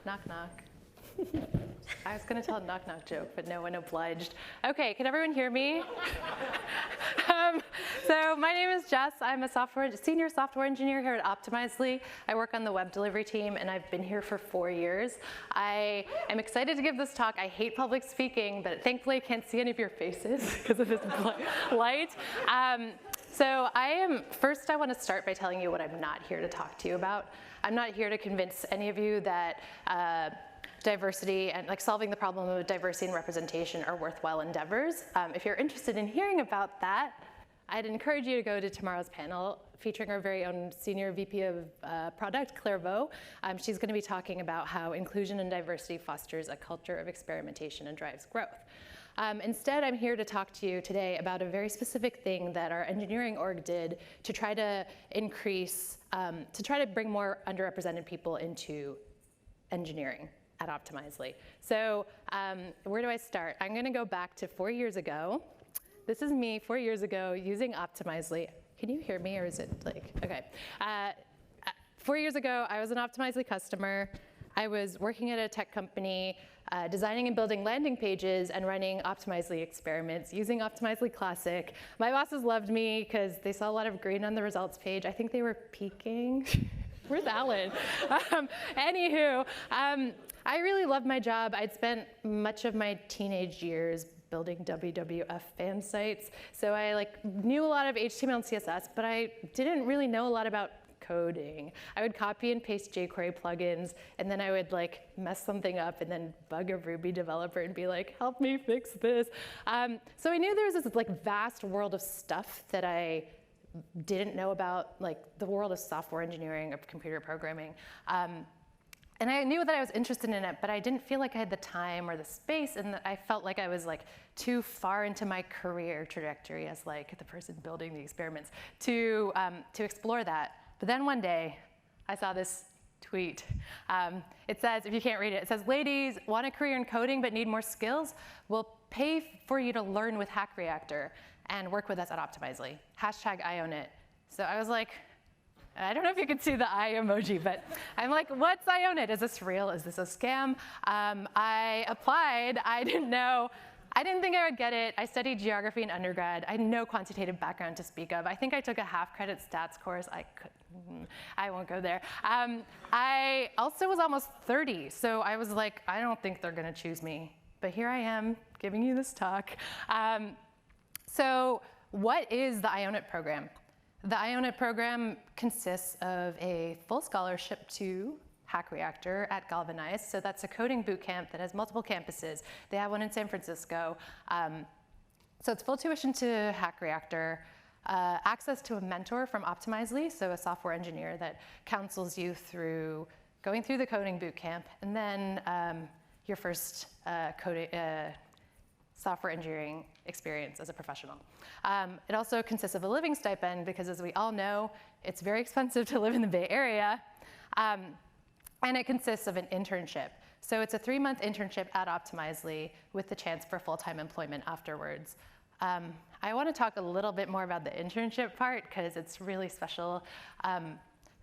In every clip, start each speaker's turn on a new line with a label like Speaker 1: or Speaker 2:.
Speaker 1: Knock, knock. I was going to tell a knock, knock joke, but no one obliged. Okay, can everyone hear me? So my name is Jess. I'm a senior software engineer here at Optimizely. I work on the web delivery team, and I've been here for 4 years. I am excited to give this talk. I hate public speaking, but thankfully I can't see any of your faces because of this light. So first I want to start by telling you what I'm not here to talk to you about. I'm not here to convince any of you that diversity and solving the problem of diversity and representation are worthwhile endeavors. If you're interested in hearing about that, I'd encourage you to go to tomorrow's panel featuring our very own Senior VP of Product, Claire Vaux. She's going to be talking about how inclusion and diversity fosters a culture of experimentation and drives growth. Instead, I'm here to talk to you today about a very specific thing that our engineering org did to try to bring more underrepresented people into engineering at Optimizely. So where do I start? I'm going to go back to 4 years ago. This is me 4 years ago using Optimizely. Can you hear me, or is it okay. 4 years ago, I was an Optimizely customer. I was working at a tech company, designing and building landing pages and running Optimizely experiments using Optimizely Classic. My bosses loved me because they saw a lot of green on the results page. I think they were peeking. Where's Alan? Anywho, I really loved my job. I'd spent much of my teenage years building WWF fan sites. So I knew a lot of HTML and CSS, but I didn't really know a lot about coding. I would copy and paste jQuery plugins, and then I would mess something up and then bug a Ruby developer and be like, help me fix this. So I knew there was this vast world of stuff that I didn't know about, the world of software engineering or computer programming. And I knew that I was interested in it, but I didn't feel like I had the time or the space, and that I felt like I was too far into my career trajectory as the person building the experiments to explore that. But then one day, I saw this tweet. It says, if you can't read it, it says, ladies, want a career in coding but need more skills? We'll pay for you to learn with Hack Reactor and work with us at Optimizely. Hashtag Ionit. So I was like, I don't know if you can see the eye emoji, but I'm like, what's Ionit? Is this real? Is this a scam? I applied. I didn't know. I didn't think I would get it. I studied geography in undergrad. I had no quantitative background to speak of. I think I took a half-credit stats course. I won't go there. I also was almost 30, so I was like, I don't think they're going to choose me. But here I am giving you this talk. So what is the Ionit program? The Ionit program consists of a full scholarship to Hack Reactor at Galvanize. So that's a coding bootcamp that has multiple campuses. They have one in San Francisco. So it's full tuition to Hack Reactor, access to a mentor from Optimizely, so a software engineer that counsels you through going through the coding bootcamp, and then your first software engineering experience as a professional. It also consists of a living stipend because, as we all know, it's very expensive to live in the Bay Area. And it consists of an internship. So it's a 3-month internship at Optimizely with the chance for full-time employment afterwards. I want to talk a little bit more about the internship part because it's really special.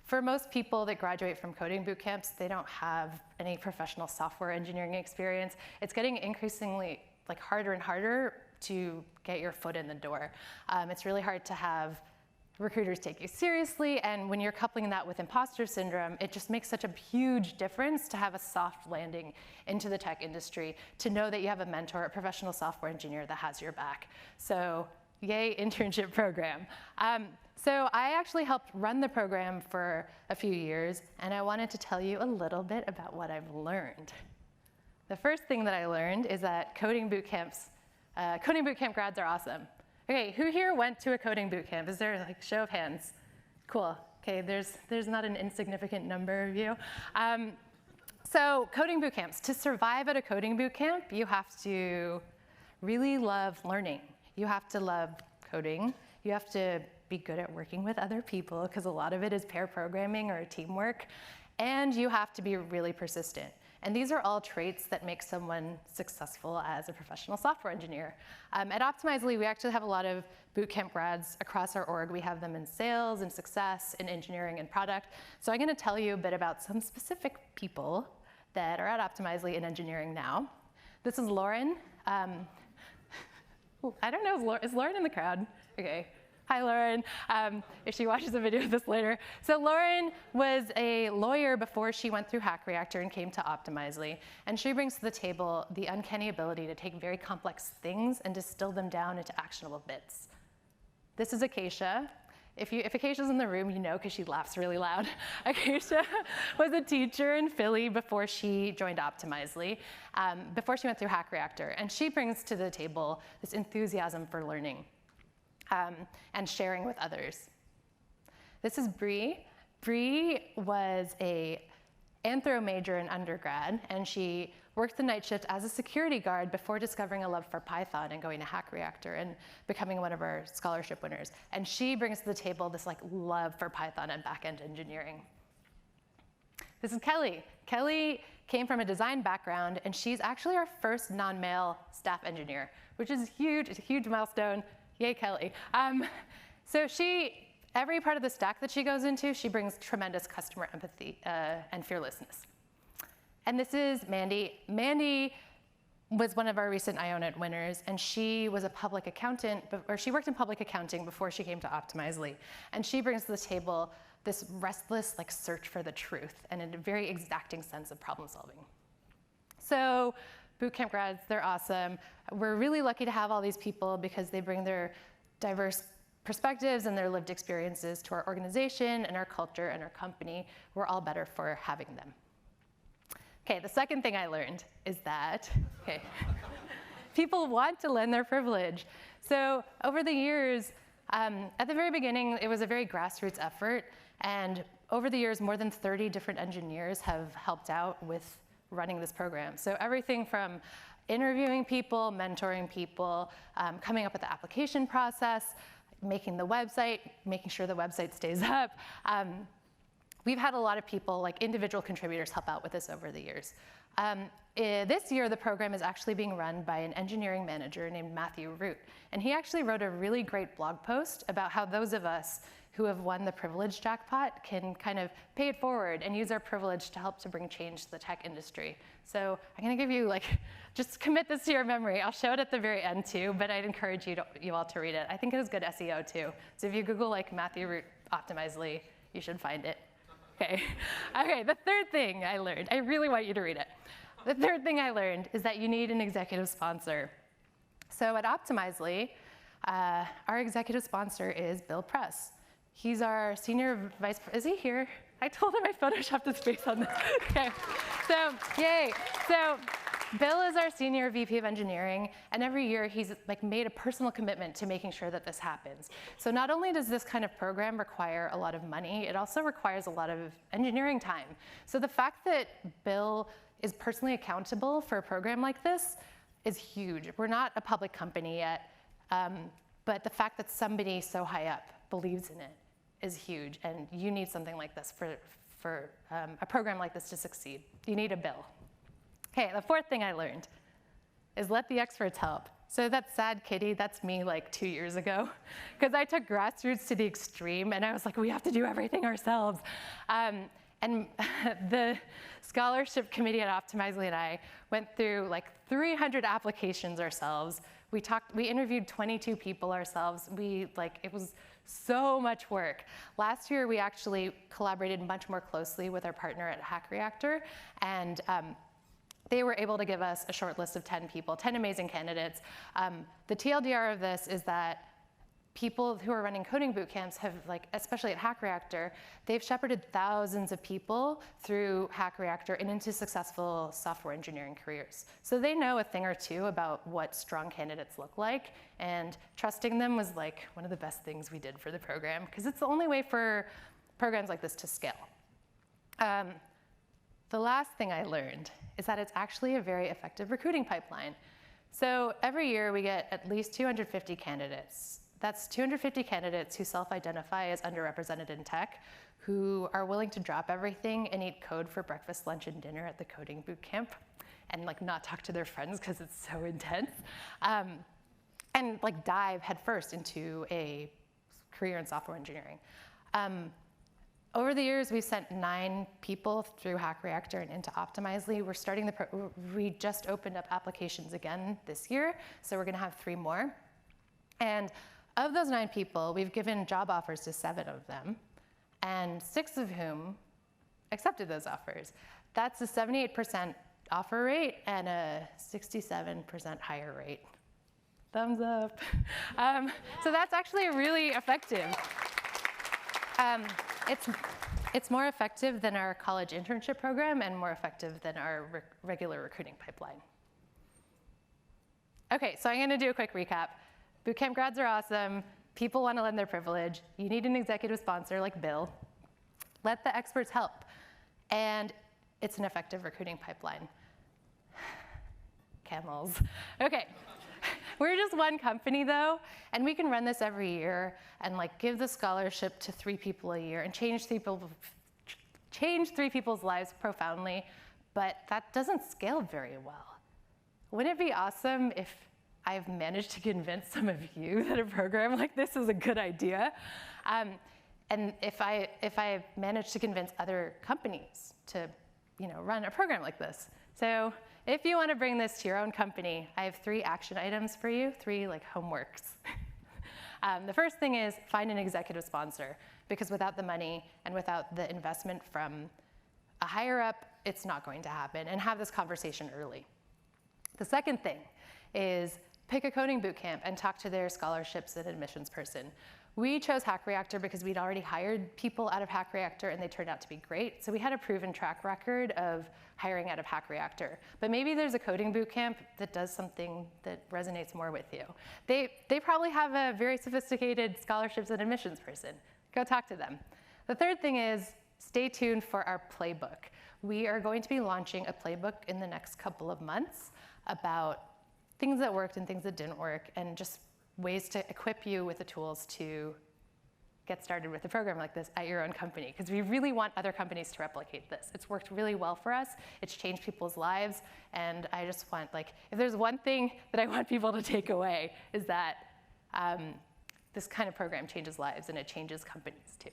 Speaker 1: For most people that graduate from coding bootcamps, they don't have any professional software engineering experience. It's getting increasingly harder and harder to get your foot in the door. It's really hard to have recruiters take you seriously, and when you're coupling that with imposter syndrome, it just makes such a huge difference to have a soft landing into the tech industry, to know that you have a mentor, a professional software engineer that has your back. So yay, internship program. So I actually helped run the program for a few years, and I wanted to tell you a little bit about what I've learned. The first thing that I learned is that coding bootcamp grads are awesome. Okay, who here went to a coding bootcamp? Is there show of hands? Cool. Okay, there's not an insignificant number of you. So coding bootcamps. To survive at a coding bootcamp, you have to really love learning. You have to love coding. You have to be good at working with other people because a lot of it is pair programming or teamwork. And you have to be really persistent. And these are all traits that make someone successful as a professional software engineer. At Optimizely, we actually have a lot of bootcamp grads across our org. We have them in sales and success, in engineering and product. So I'm going to tell you a bit about some specific people that are at Optimizely in engineering now. This is Lauren. I don't know, is Lauren in the crowd? Okay. Hi, Lauren, if she watches the video of this later. So Lauren was a lawyer before she went through Hack Reactor and came to Optimizely. And she brings to the table the uncanny ability to take very complex things and distill them down into actionable bits. This is Acacia. If Acacia's in the room, you know, because she laughs really loud. Acacia was a teacher in Philly before she joined Optimizely, before she went through Hack Reactor. And she brings to the table this enthusiasm for learning. And sharing with others. This is Bree. Bree was a anthro major in undergrad, and she worked the night shift as a security guard before discovering a love for Python and going to Hack Reactor and becoming one of our scholarship winners. And she brings to the table this love for Python and back-end engineering. This is Kelly. Kelly came from a design background, and she's actually our first non-male staff engineer, which is huge. It's a huge milestone. Yay, Kelly. So every part of the stack that she goes into, she brings tremendous customer empathy and fearlessness. And this is Mandy. Mandy was one of our recent Iona winners, and she was a public accountant, or she worked in public accounting before she came to Optimizely. And she brings to the table this restless search for the truth and a very exacting sense of problem solving. So Bootcamp grads, they're awesome. We're really lucky to have all these people because they bring their diverse perspectives and their lived experiences to our organization and our culture and our company. We're all better for having them. Okay, the second thing I learned is that, people want to lend their privilege. So over the years, at the very beginning, it was a very grassroots effort. And over the years, more than 30 different engineers have helped out with running this program. So everything from interviewing people, mentoring people, coming up with the application process, making the website, making sure the website stays up. We've had a lot of people, individual contributors, help out with this over the years. This year, the program is actually being run by an engineering manager named Matthew Root. And he actually wrote a really great blog post about how those of us who have won the privilege jackpot can kind of pay it forward and use our privilege to help to bring change to the tech industry. So I'm going to give you, just commit this to your memory. I'll show it at the very end too, but I'd encourage you all to read it. I think it was good SEO too. So if you Google Matthew Root Optimizely, you should find it. Okay. Okay, the third thing I learned, I really want you to read it. The third thing I learned is that you need an executive sponsor. So at Optimizely, our executive sponsor is Bill Press. He's our senior vice president. Is he here? I told him I photoshopped his face on this. Okay, so yay. So Bill is our senior VP of engineering, and every year he's made a personal commitment to making sure that this happens. So not only does this kind of program require a lot of money, it also requires a lot of engineering time. So the fact that Bill is personally accountable for a program like this is huge. We're not a public company yet, but the fact that somebody so high up believes in it is huge, and you need something like this for a program like this to succeed. You need a Bill. Okay, the fourth thing I learned is let the experts help. So that sad kitty, that's me 2 years ago, because I took grassroots to the extreme, and I was we have to do everything ourselves. And the scholarship committee at Optimizely and I went through 300 applications ourselves. We interviewed 22 people ourselves. It was so much work. Last year, we actually collaborated much more closely with our partner at Hack Reactor, and they were able to give us a short list of 10 people, 10 amazing candidates. The TLDR of this is that people who are running coding bootcamps have, especially at Hack Reactor, they've shepherded thousands of people through Hack Reactor and into successful software engineering careers. So they know a thing or two about what strong candidates look like, and trusting them was one of the best things we did for the program, because it's the only way for programs like this to scale. The last thing I learned is that it's actually a very effective recruiting pipeline. So every year we get at least 250 candidates. That's 250 candidates who self-identify as underrepresented in tech, who are willing to drop everything and eat code for breakfast, lunch, and dinner at the coding bootcamp, and not talk to their friends because it's so intense, and dive headfirst into a career in software engineering. Over the years, we've sent 9 people through Hack Reactor and into Optimizely. We're starting we just opened up applications again this year, so we're gonna have 3 more. And of those 9 people, we've given job offers to 7 of them, and 6 of whom accepted those offers. That's a 78% offer rate and a 67% hire rate. Thumbs up. So that's actually really effective. It's more effective than our college internship program and more effective than our regular recruiting pipeline. Okay, so I'm gonna do a quick recap. Bootcamp grads are awesome. People wanna lend their privilege. You need an executive sponsor like Bill. Let the experts help. And it's an effective recruiting pipeline. Camels. Okay. We're just one company though, and we can run this every year and like give the scholarship to 3 people a year and change 3 people's lives profoundly, but that doesn't scale very well. Wouldn't it be awesome if I've managed to convince some of you that a program like this is a good idea? And if I managed to convince other companies to run a program like this. So if you want to bring this to your own company, I have 3 action items for you, 3 like homeworks. The first thing is find an executive sponsor, because without the money and without the investment from a higher up, it's not going to happen, and have this conversation early. The second thing is pick a coding bootcamp and talk to their scholarships and admissions person. We chose Hack Reactor because we'd already hired people out of Hack Reactor and they turned out to be great. So we had a proven track record of hiring out of Hack Reactor. But maybe there's a coding bootcamp that does something that resonates more with you. They probably have a very sophisticated scholarships and admissions person. Go talk to them. The third thing is stay tuned for our playbook. We are going to be launching a playbook in the next couple of months about things that worked and things that didn't work, and just ways to equip you with the tools to get started with a program like this at your own company, because we really want other companies to replicate this. It's worked really well for us. It's changed people's lives, and I just want, if there's one thing that I want people to take away, is that this kind of program changes lives and it changes companies too.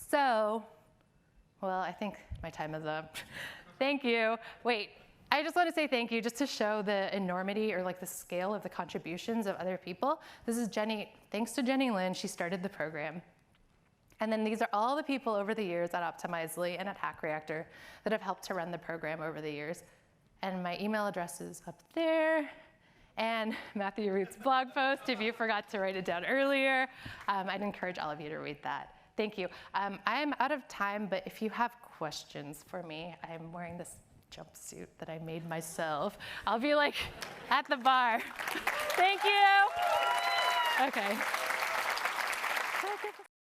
Speaker 1: So, well, I think my time is up. Thank you. Wait. I just want to say thank you just to show the enormity or the scale of the contributions of other people. This is Jenny, thanks to Jenny Lin, she started the program. And then these are all the people over the years at Optimizely and at Hack Reactor that have helped to run the program over the years. And my email address is up there. And Matthew Root's blog post, if you forgot to write it down earlier. I'd encourage all of you to read that. Thank you. I'm out of time, but if you have questions for me, I'm wearing this jumpsuit that I made myself. I'll be at the bar. Thank you. Okay.